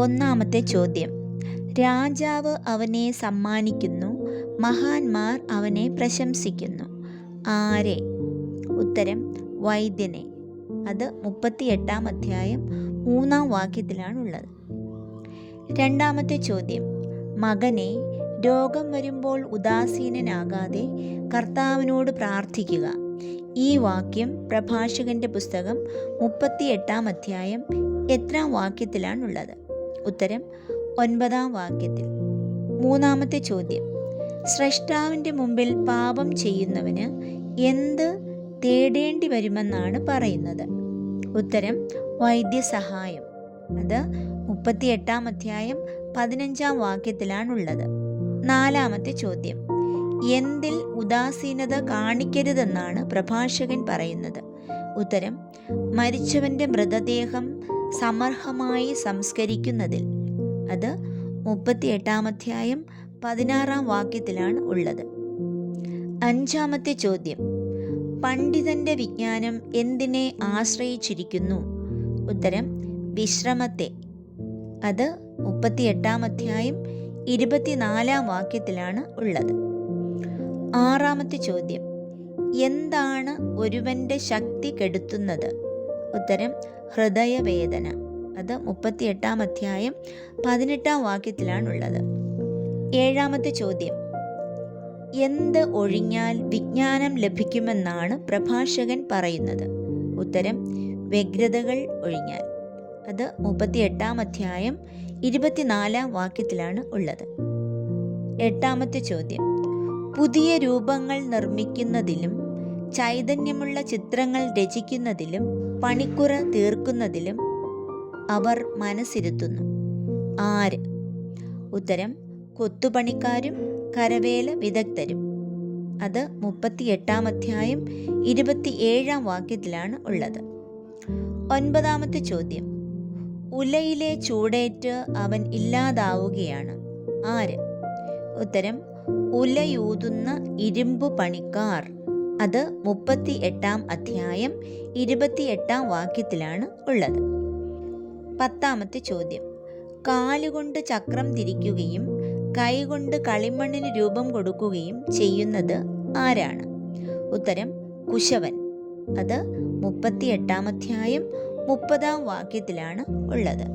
ഒന്നാമത്തെ ചോദ്യം: രാജാവ് അവനെ സമ്മാനിക്കുന്നു, മഹാന്മാർ അവനെ പ്രശംസിക്കുന്നു. ആരെ? ഉത്തരം: വൈദ്യനെ. അത് 38-ാം അധ്യായം 3-ാം വാക്യത്തിലാണുള്ളത്. രണ്ടാമത്തെ ചോദ്യം: മകനെ, രോഗം വരുമ്പോൾ ഉദാസീനനാകാതെ കർത്താവിനോട് പ്രാർത്ഥിക്കുക. ഈ വാക്യം പ്രഭാഷകന്റെ പുസ്തകം 38-ാം അധ്യായം എത്രാം വാക്യത്തിലാണുള്ളത്? ഉത്തരം: 9-ാം വാക്യത്തിൽ. മൂന്നാമത്തെ ചോദ്യം: സ്രഷ്ടാവിൻ്റെ മുമ്പിൽ പാപം ചെയ്യുന്നവന് എന്ത് തേടേണ്ടി വരുമെന്നാണ് പറയുന്നത്? ഉത്തരം: വൈദ്യസഹായം. അത് 38-ാം അധ്യായം 15-ാം വാക്യത്തിലാണുള്ളത്. നാലാമത്തെ ചോദ്യം: എന്തിൽ ഉദാസീനത കാണിക്കരുതെന്നാണ് പ്രഭാഷകൻ പറയുന്നത്? ഉത്തരം: മരിച്ചവന്റെ മൃതദേഹം സമർഹമായി സംസ്കരിക്കുന്നതിൽ. അത് 38-ാം അധ്യായം 16-ാം വാക്യത്തിലാണ് ഉള്ളത്. അഞ്ചാമത്തെ ചോദ്യം: പണ്ഡിതന്റെ വിജ്ഞാനം എന്തിനെ ആശ്രയിച്ചിരിക്കുന്നു? ഉത്തരം: വിശ്രമത്തെ. അത് 38-ാം അധ്യായം 24-ാം വാക്യത്തിലാണ് ഉള്ളത്. ആറാമത്തെ ചോദ്യം: എന്താണ് ഒരുവന്റെ ശക്തി കെടുത്തുന്നത്? ഉത്തരം: ഹൃദയവേദന. അത് 38-ാം അധ്യായം 18-ാം വാക്യത്തിലാണുള്ളത്. ഏഴാമത്തെ ചോദ്യം: എന്ത് ഒഴിഞ്ഞാൽ വിജ്ഞാനം ലഭിക്കുമെന്നാണ് പ്രഭാഷകൻ പറയുന്നത്? ഉത്തരം: വ്യഗ്രതകൾ ഒഴിഞ്ഞാൽ. അത് 38-ാം അധ്യായം 24-ാം വാക്യത്തിലാണ് ഉള്ളത്. എട്ടാമത്തെ ചോദ്യം: പുതിയ രൂപങ്ങൾ നിർമ്മിക്കുന്നതിലും ചൈതന്യമുള്ള ചിത്രങ്ങൾ രചിക്കുന്നതിലും പണിക്കുറ തീർക്കുന്നതിലും അവർ മനസ്സിരുത്തുന്നു. ആര്? ഉത്തരം: കൊത്തുപണിക്കാരും കരവേല വിദഗ്ധരും. അത് 38-ാം അധ്യായം 27-ാം വാക്യത്തിലാണ് ഉള്ളത്. ഒൻപതാമത്തെ ചോദ്യം: ഉലയിലെ ചൂടേറ്റ് അവൻ ഇല്ലാതാവുകയാണ്. ആര്? ഉത്തരം: ഉലയൂതുന്ന ഇരുമ്പു പണിക്കാർ. അത് 38-ാം അധ്യായം 28-ാം വാക്യത്തിലാണ് ഉള്ളത്. പത്താമത്തെ ചോദ്യം: കാലുകൊണ്ട് ചക്രം തിരിക്കുകയും കൈകൊണ്ട് കളിമണ്ണിന് രൂപം കൊടുക്കുകയും ചെയ്യുന്നത് ആരാണ്? ഉത്തരം: കുശവൻ. അത് 38-ാം അധ്യായം 30-ാം വാക്യത്തിലാണ് ഉള്ളത്.